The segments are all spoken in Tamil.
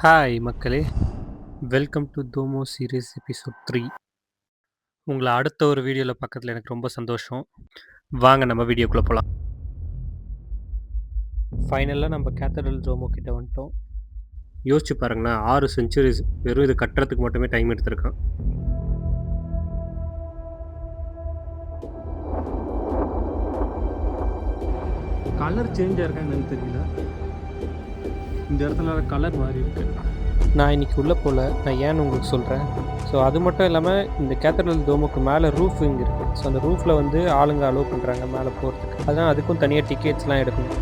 ஹாய் மக்களே! Welcome to Tomo series episode 3. உங்கள அடுத்த ஒரு வீடியோல பார்க்கறதுல எனக்கு ரொம்ப சந்தோஷம். வாங்க நம்ம வீடியோக்குள்ள போலாம். ஃபைனலா நம்ம கேத்தட்ரல் டோமோ கிட்ட வந்துட்டோம். யோசிச்சு பாருங்களேன், 6 செஞ்சுரிஸ் வெறும் இது கட்டுறதுக்கு மட்டுமே டைம் எடுத்திருக்கான். கலர் சேஞ்ச் ஆயிருக்கா என்னன்னு தெரியல. இந்த இடத்துல கலர் மாறி இருக்கு. நான் இன்னைக்கு உள்ள போல. நான் ஏன்னு உங்களுக்கு சொல்றேன். ஸோ அது மட்டும் இல்லாமல் இந்த கேத்தட்ரல் டோமுக்கு மேலே ரூஃபிங் இருக்குது. ஸோ அந்த ரூஃபில் வந்து ஆளுங்க அலோவ் பண்ணுறாங்க மேலே போகிறதுக்கு. அதனால் அதுக்கும் தனியாக டிக்கெட்ஸ்லாம் எடுக்கணும்.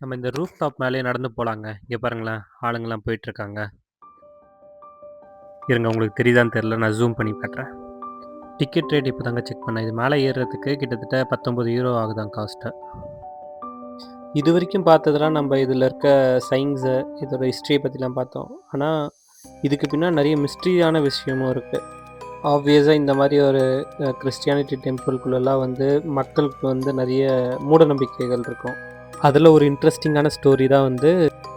நம்ம இந்த ரூஃப் டாப் மேலேயே நடந்து போகலாங்க. இங்கே பாருங்களேன், ஆளுங்கெல்லாம் போயிட்டுருக்காங்க. இருங்க, உங்களுக்கு தெரியுதான்னு தெரில, நான் ஜூம் பண்ணி காட்டுறேன். டிக்கெட் ரேட் இப்போ தாங்க செக் பண்ணேன். இது மேலே ஏறுறதுக்கு கிட்டத்தட்ட 19 யூரோ ஆகுதான் காஸ்ட்டு. இது வரைக்கும் பார்த்ததெல்லாம் நம்ம இதில் இருக்க சயின்ஸு, இதோட ஹிஸ்ட்ரியை பற்றிலாம் பார்த்தோம். ஆனால் இதுக்கு பின்னாடி நிறைய மிஸ்ட்ரியான விஷயமும் இருக்குது. ஆப்வியஸாக இந்த மாதிரி ஒரு கிறிஸ்டியானிட்டி டெம்பிள்குள்ளெல்லாம் வந்து மக்களுக்கு வந்து நிறைய மூட நம்பிக்கைகள் இருக்கும். அதில் ஒரு இன்ட்ரெஸ்டிங்கான ஸ்டோரி தான் வந்து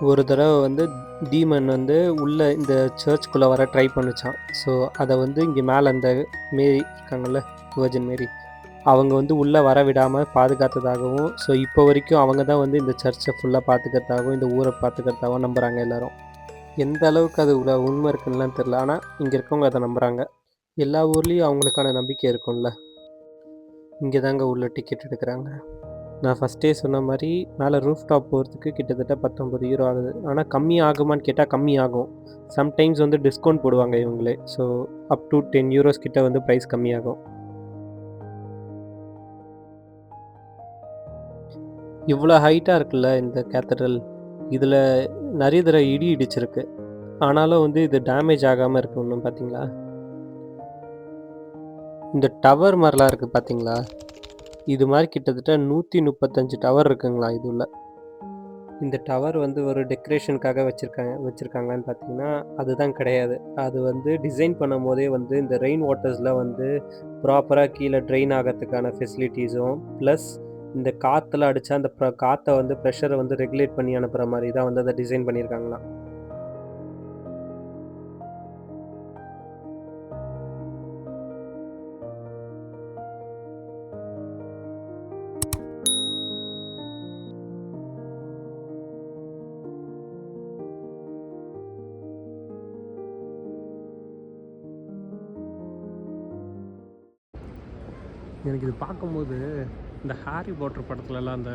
ஒரு தடவை வந்து டீமன் வந்து உள்ளே இந்த சர்ச்சுக்குள்ளே வர ட்ரை பண்ணுச்சான். ஸோ அதை வந்து இங்கே மேலே அந்த மேரி இருக்காங்கள்ல, வேர்ஜின் மேரி, அவங்க வந்து உள்ளே வர விடாமல் பாதுகாத்ததாகவும், ஸோ இப்போ வரைக்கும் அவங்க தான் வந்து இந்த சர்ச்சை ஃபுல்லாக பார்த்துக்கிறதாகவும் இந்த ஊரை பார்த்துக்கிறதாகவும் நம்புகிறாங்க எல்லோரும். எந்த அளவுக்கு அது உண்மை இருக்குன்னுலாம் தெரில, ஆனால் இங்கே இருக்கவங்க அதை நம்புகிறாங்க. எல்லா ஊர்லேயும் அவங்களுக்கான நம்பிக்கை இருக்கும்ல. இங்கே தாங்க உள்ள டிக்கெட் எடுக்கிறாங்க. நான் ஃபஸ்ட்டே சொன்ன மாதிரி மேலே ரூஃப் டாப் போகிறதுக்கு கிட்டத்தட்ட 19 யூரோ ஆகுது. ஆனால் கம்மி ஆகுமான்னு கேட்டால் கம்மி ஆகும். சம்டைம்ஸ் வந்து டிஸ்கவுண்ட் போடுவாங்க இவங்களே. ஸோ அப் டு 10 யூரோஸ் கிட்ட வந்து ப்ரைஸ் கம்மியாகும். இவ்வளோ ஹைட்டாக இருக்குல்ல இந்த கேத்தட்ரல், இதில் நிறைய தடவை இடி இடிச்சிருக்கு. ஆனாலும் வந்து இது டேமேஜ் ஆகாமல் இருக்கு. ஒன்றும் பார்த்தீங்களா, இந்த டவர் மாதிரிலாம் இருக்குது பார்த்தீங்களா, இது மாதிரி கிட்டத்தட்ட 135 டவர் இருக்குங்களா இது உள்ள. இந்த டவர் வந்து ஒரு டெக்கரேஷனுக்காக வச்சுருக்காங்கன்னு பார்த்தீங்கன்னா அதுதான் கிடையாது. அது வந்து டிசைன் பண்ணும் போதே வந்து இந்த ரெயின் வாட்டர்ஸில் வந்து ப்ராப்பராக கீழே ட்ரெயின் ஆகிறதுக்கான ஃபெசிலிட்டிஸும், ப்ளஸ் இந்த காற்றுல அடித்தா அந்த காற்றை வந்து ப்ரெஷரை வந்து ரெகுலேட் பண்ணி அனுப்புகிற மாதிரி தான் வந்து அதை டிசைன் பண்ணியிருக்காங்களாம். எனக்கு இது பார்க்கும்போது இந்த ஹாரி பாட்டர் படத்துலலாம் அந்த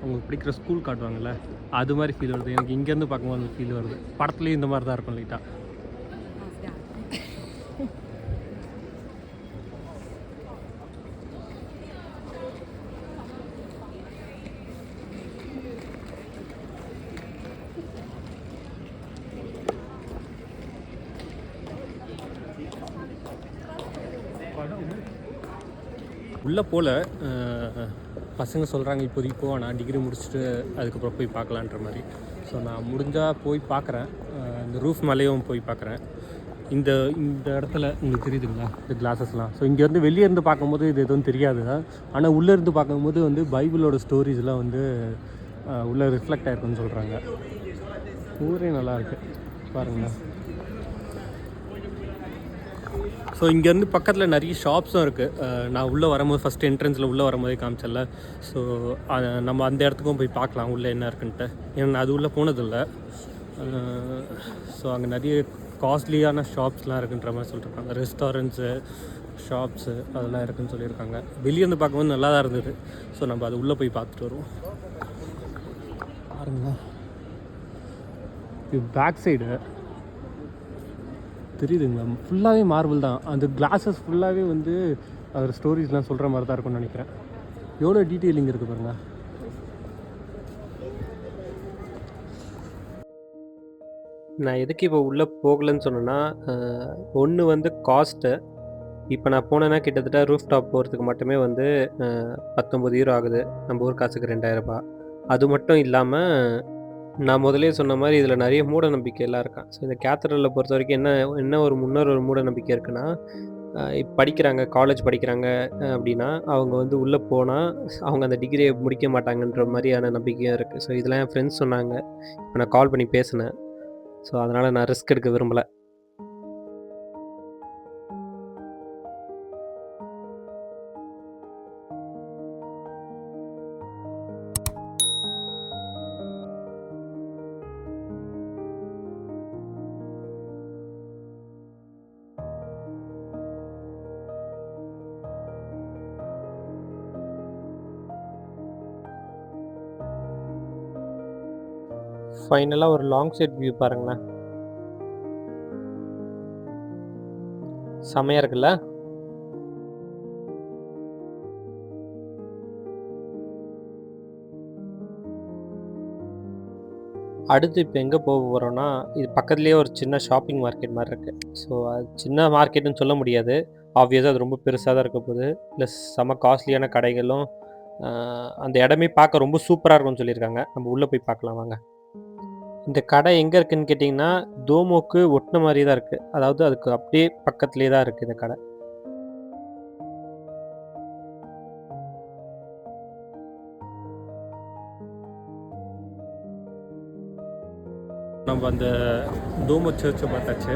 அவங்களுக்கு பிடிக்கிற ஸ்கூல் காட்டுவாங்கள்ல, அது மாதிரி ஃபீல் வருது எனக்கு. இங்கேருந்து பார்க்கும்போது அந்த ஃபீல் வருது. படத்துலேயும் இந்த மாதிரி தான் இருக்கும் லைட்டாக. உள்ளே போல் பசங்க சொல்கிறாங்க இப்போதைக்கு போவேன், நான் டிகிரி முடிச்சுட்டு அதுக்கப்புறம் போய் பார்க்கலான்ற மாதிரி. ஸோ நான் முடிஞ்சால் போய் பார்க்குறேன். இந்த ரூஃப் மேலேயும் போய் பார்க்குறேன். இந்த இந்த இடத்துல உங்களுக்கு தெரியுதுங்களா இந்த கிளாஸஸ்லாம். ஸோ இங்கேருந்து வெளியே இருந்து பார்க்கும்போது இது எதுவும் தெரியாது. ஆனால் உள்ளே இருந்து பார்க்கும்போது வந்து பைபிளோட ஸ்டோரிஸ்லாம் வந்து உள்ளே ரிஃப்ளெக்ட் ஆகிருக்குன்னு சொல்கிறாங்க. ஊரே நல்லாயிருக்கு பாருங்களேன். ஸோ இங்கேருந்து பக்கத்தில் நிறைய ஷாப்ஸும் இருக்குது. நான் உள்ளே வரும்போது ஃபஸ்ட்டு என்ட்ரன்ஸில் உள்ளே வரும்போதே காமிச்சல. ஸோ நம்ம அந்த இடத்துக்கும் போய் பார்க்கலாம் உள்ளே என்ன இருக்குன்ட்டு. ஏன்னா நான் அது உள்ளே போனதில்லை. ஸோ அங்கே நிறைய காஸ்ட்லியான ஷாப்ஸ்லாம் இருக்குன்ற மாதிரி சொல்லியிருக்காங்க. ரெஸ்டாரண்ட்ஸு, ஷாப்ஸு அதெல்லாம் இருக்குதுன்னு சொல்லியிருக்காங்க. வெளியே வந்து பார்க்கும்போது நல்லா தான் இருந்தது. ஸோ நம்ம அது உள்ளே போய் பார்த்துட்டு வருவோம். பாருங்களா, இது பேக் சைடு தெரியுதுங்களா, ஃபுல்லாகவே மார்பிள் தான். அந்த கிளாஸஸ் ஃபுல்லாகவே வந்து அதோட ஸ்டோரிஸ்லாம் சொல்கிற மாதிரி தான் இருக்கும்னு நினைக்கிறேன். எவ்வளோ டீட்டெயிலிங் இருக்குது பாருங்கள். நான் எதுக்கு இப்போ உள்ளே போகலன்னு சொன்னேன்னா, ஒன்று வந்து காஸ்ட்டு. இப்போ நான் போனேன்னா கிட்டத்தட்ட ரூஃப் டாப் போகிறதுக்கு மட்டுமே வந்து 19 யூரோ ஆகுது. நம்ம ஊர் காசுக்கு 2000 ரூபாய். அது மட்டும் இல்லாமல் நான் முதலே சொன்ன மாதிரி இதில் நிறைய மூட நம்பிக்கையெல்லாம் இருக்கான். ஸோ இந்த கேத்தட்ரலில் பொறுத்த வரைக்கும் என்ன என்ன ஒரு மூட நம்பிக்கை இருக்குன்னா, படிக்கிறாங்க, காலேஜ் படிக்கிறாங்க அப்படின்னா, அவங்க வந்து உள்ள போனா, அவங்க அந்த டிகிரிய முடிக்க மாட்டாங்கன்ற மாரியான நம்பிக்கையும் இருக்கு. ஸோ இதெல்லாம் என் ஃப்ரெண்ட்ஸ் சொன்னாங்க. இப்ப நான் கால் பண்ணி பேசினேன். ஸோ அதனால நான் ரிஸ்க் எடுக்க விரும்பல. ஃபைனலா ஒரு லாங் சைட் வியூ பாருங்களேன். செமையா இருக்குல்ல? அடுத்து இப்ப எங்க போக போறோம்னா, இது பக்கத்திலேயே ஒரு சின்ன ஷாப்பிங் மார்க்கெட் மாரி இருக்கு. ஸோ அது சின்ன மார்க்கெட்டுன்னு சொல்ல முடியாது. ஆப்வியஸா அது ரொம்ப பெருசா தான் இருக்க போது. ப்ளஸ் செம்ம காஸ்ட்லியான கடைகளும், அ அந்த இடமே பார்க்க ரொம்ப சூப்பரா இருக்கும்னு சொல்லியிருக்காங்க. நம்ம உள்ள போய் பார்க்கலாம் வாங்க. இந்த கடை எங்க இருக்குன்னு கேட்டீங்கன்னா, தோமோக்கு ஒட்டுன மாரியே தான் இருக்கு. அதாவது அதுக்கு அப்படியே பக்கத்திலேயே தான் இருக்கு இந்த கடை. நம்ம அந்த டோமோ சர்ச்சை பார்த்தாச்சு,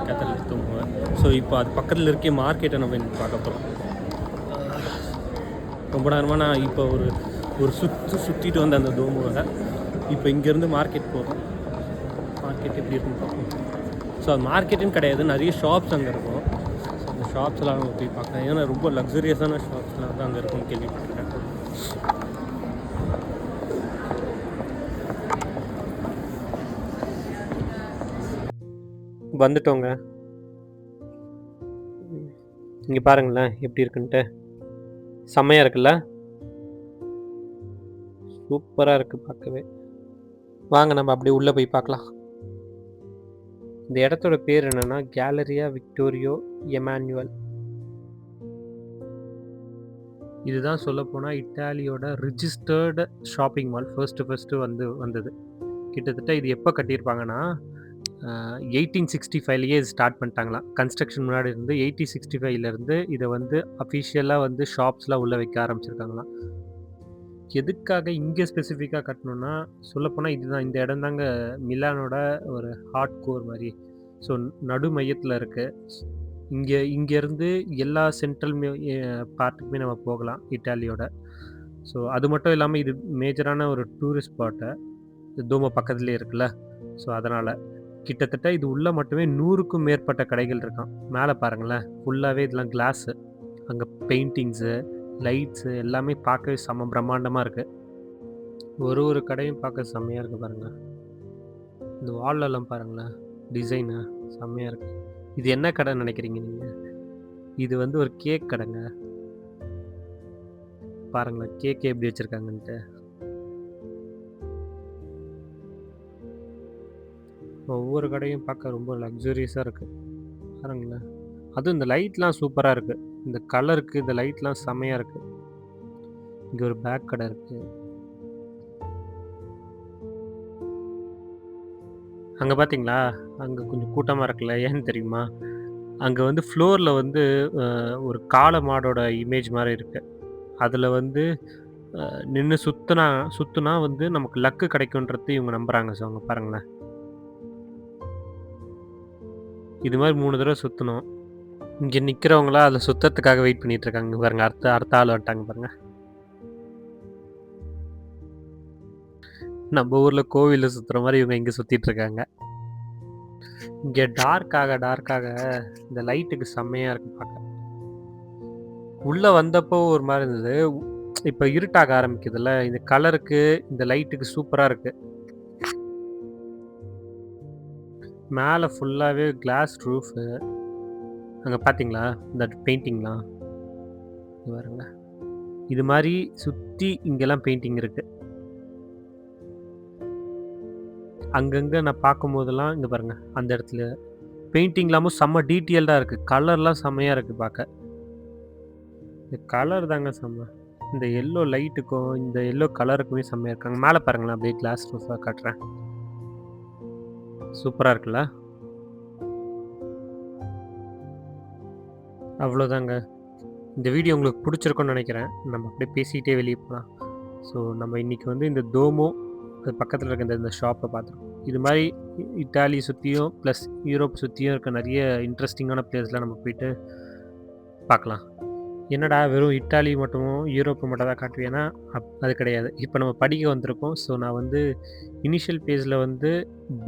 கேத்தலிக் டோமோ. ஸோ இப்போ அது பக்கத்தில் இருக்க மார்க்கெட்டை நம்ம இன்னைக்கு பார்க்க போகிறோம். ரொம்ப நேரமாக நான் இப்போ ஒரு சுற்றிட்டு வந்த அந்த டோமோவை இப்போ இங்கேருந்து மார்க்கெட் போகிறோம். மார்க்கெட் எப்படி இருக்குன்னு பார்ப்போம். ஸோ அது மார்க்கெட்டுன்னு கிடையாது, நிறைய ஷாப்ஸ் அங்கே இருக்கும். ஸோ அந்த ஷாப்ஸ்லாம் நம்ம போய் பார்க்கலாம். ஏன்னா ரொம்ப லக்ஸரியஸான ஷாப்ஸ்லாம் தான் அங்கே இருக்கும்னு கேள்விப்பட்டிருக்கேன். வந்துட்டோங்க. இங்க பாருங்களேன் எப்படி இருக்குன்ட்டு. செம்மையா இருக்குல்ல? சூப்பரா இருக்கு பார்க்கவே. வாங்க நம்ம அப்படியே உள்ள போய் பார்க்கலாம். இந்த இடத்தோட பேர் என்னன்னா, கேலரியா விக்டோரியோ எமானுவல். இதுதான் சொல்லப்போனா இட்டாலியோட ரிஜிஸ்டர்டு ஷாப்பிங் மால் ஃபர்ஸ்ட்டு வந்தது. கிட்டத்தட்ட இது எப்போ கட்டியிருப்பாங்கன்னா, 1865லயே இது ஸ்டார்ட் பண்ணிட்டாங்களாம். கன்ஸ்ட்ரக்ஷன் முன்னாடி இருந்து 1865லேருந்து இதை வந்து அஃபிஷியலாக வந்து ஷாப்ஸ்லாம் உள்ள வைக்க ஆரம்பிச்சிருக்காங்களாம். எதுக்காக இங்கே ஸ்பெசிஃபிக்காக கட்டணும்னா, சொல்லப்போனால் இதுதான் இந்த இடம் தாங்க மிலானோட ஒரு ஹார்ட் கோர் மாதிரி. ஸோ நடு மையத்தில் இருக்குது. இங்கேருந்து எல்லா சென்ட்ரல் பார்ட்டுக்குமே நம்ம போகலாம் இட்டாலியோட. ஸோ அது மட்டும் இல்லாமல் இது மேஜரான ஒரு டூரிஸ்ட் ஸ்பாட்டு. தூமோ பக்கத்துலேயே இருக்குல்ல. ஸோ அதனால் கிட்டத்தட்ட இது உள்ளே மட்டுமே 100க்கும் மேற்பட்ட கடைகள் இருக்கான். மேலே பாருங்களேன், ஃபுல்லாகவே இதெல்லாம் கிளாஸு. அங்கே பெயிண்டிங்ஸு, லைட்ஸு எல்லாமே பார்க்கவே செம்ம பிரம்மாண்டமாக இருக்குது. ஒரு கடையும் பார்க்க செம்மையாக இருக்குது பாருங்கள். இந்த வால்லெல்லாம் பாருங்களேன், டிசைனு செம்மையாக இருக்குது. இது என்ன கடைன்னு நினைக்கிறீங்க நீங்கள்? இது வந்து ஒரு கேக் கடைங்க. பாருங்களேன் கேக் எப்படி வச்சுருக்காங்கன்ட்டு. ஒவ்வொரு கடையும் பார்க்க ரொம்ப லக்ஸூரியஸாக இருக்குது பாருங்களேன். அதுவும் இந்த லைட்லாம் சூப்பராக இருக்குது. இந்த கலருக்கு இந்த லைட்லாம் செம்மையாக இருக்குது. இங்கே ஒரு பேக் கடை இருக்குது. அங்கே பார்த்தீங்களா, அங்கே கொஞ்சம் கூட்டமாக இருக்குல்ல, ஏன்னு தெரியுமா? அங்கே வந்து ஃப்ளோரில் வந்து ஒரு காளை மாடோட இமேஜ் மாதிரி இருக்குது. அதில் வந்து நின்று சுற்றுனா வந்து நமக்கு லக்கு கிடைக்குன்றது இவங்க நம்புகிறாங்க. ஸோ அங்கே பாருங்களேன், இது மாதிரி 3 தடவை சுற்றணும். இங்கே நிற்கிறவங்களாம் அதில் சுத்தத்துக்காக வெயிட் பண்ணிட்டு இருக்காங்க பாருங்க. அடுத்த ஆள் வந்துட்டாங்க பாருங்க. நம்ம ஊரில் கோவிலில் சுற்றுற மாதிரி இவங்க இங்கே சுற்றிட்டு இருக்காங்க. இங்கே டார்க்காக இந்த லைட்டுக்கு செம்மையாக இருக்கு பார்க்க. உள்ளே வந்தப்போ ஒரு மாதிரி இருந்தது. இப்போ இருட்டாக ஆரம்பிக்குதுல்ல, இந்த கலருக்கு இந்த லைட்டுக்கு சூப்பராக இருக்கு. மேலே ஃபுல்லாகவே கிளாஸ் ரூஃபு. அங்கே பார்த்தீங்களா இந்த பெயிண்டிங்லாம் பாருங்க. இது மாதிரி சுற்றி இங்கெல்லாம் பெயிண்டிங் இருக்குது. அங்கங்கே நான் பார்க்கும்போதெல்லாம் இங்கே பாருங்கள், அந்த இடத்துல பெயிண்டிங்லாமும் செம்ம டீட்டெயில்டாக இருக்குது. கலர்லாம் செம்மையாக இருக்குது பார்க்க. இந்த கலர் தாங்க செம்ம. இந்த எல்லோ லைட்டுக்கும் இந்த எல்லோ கலருக்குமே செம்மையாக இருக்காங்க. மேலே பாருங்களேன், அப்படியே கிளாஸ் ரூஃபாக காட்டுறேன். சூப்பராக இருக்குல்ல? அவ்வளோதாங்க. இந்த வீடியோ உங்களுக்கு பிடிச்சிருக்கும்னு நினைக்கிறேன். நம்ம அப்படியே பேசிக்கிட்டே வெளியே போகலாம். ஸோ நம்ம இன்றைக்கி வந்து இந்த டோமோ அது பக்கத்தில் இருக்க இந்த ஷாப்பை பார்த்துருக்கோம். இது மாதிரி இட்டாலி சுற்றியும் ப்ளஸ் யூரோப் சுற்றியும் இருக்க நிறைய இன்ட்ரெஸ்டிங்கான பிளேஸ்லாம் நம்ம போயிட்டு பார்க்கலாம். என்னடா வெறும் இட்டாலி மட்டும் யூரோப்பை மட்டும் தான் காட்டுவேன்னா அது கிடையாது. இப்போ நம்ம படிக்க வந்திருக்கோம். ஸோ நான் வந்து இனிஷியல் பேஜில் வந்து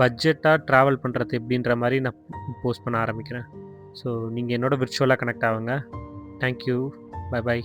பட்ஜெட்டாக ட்ராவல் பண்ணுறது எப்படின்ற மாதிரி நான் போஸ்ட் பண்ண ஆரம்பிக்கிறேன். ஸோ நீங்கள் என்னோட விர்ச்சுவலாக கனெக்ட் ஆகுங்க. தேங்க்யூ. Bye bye.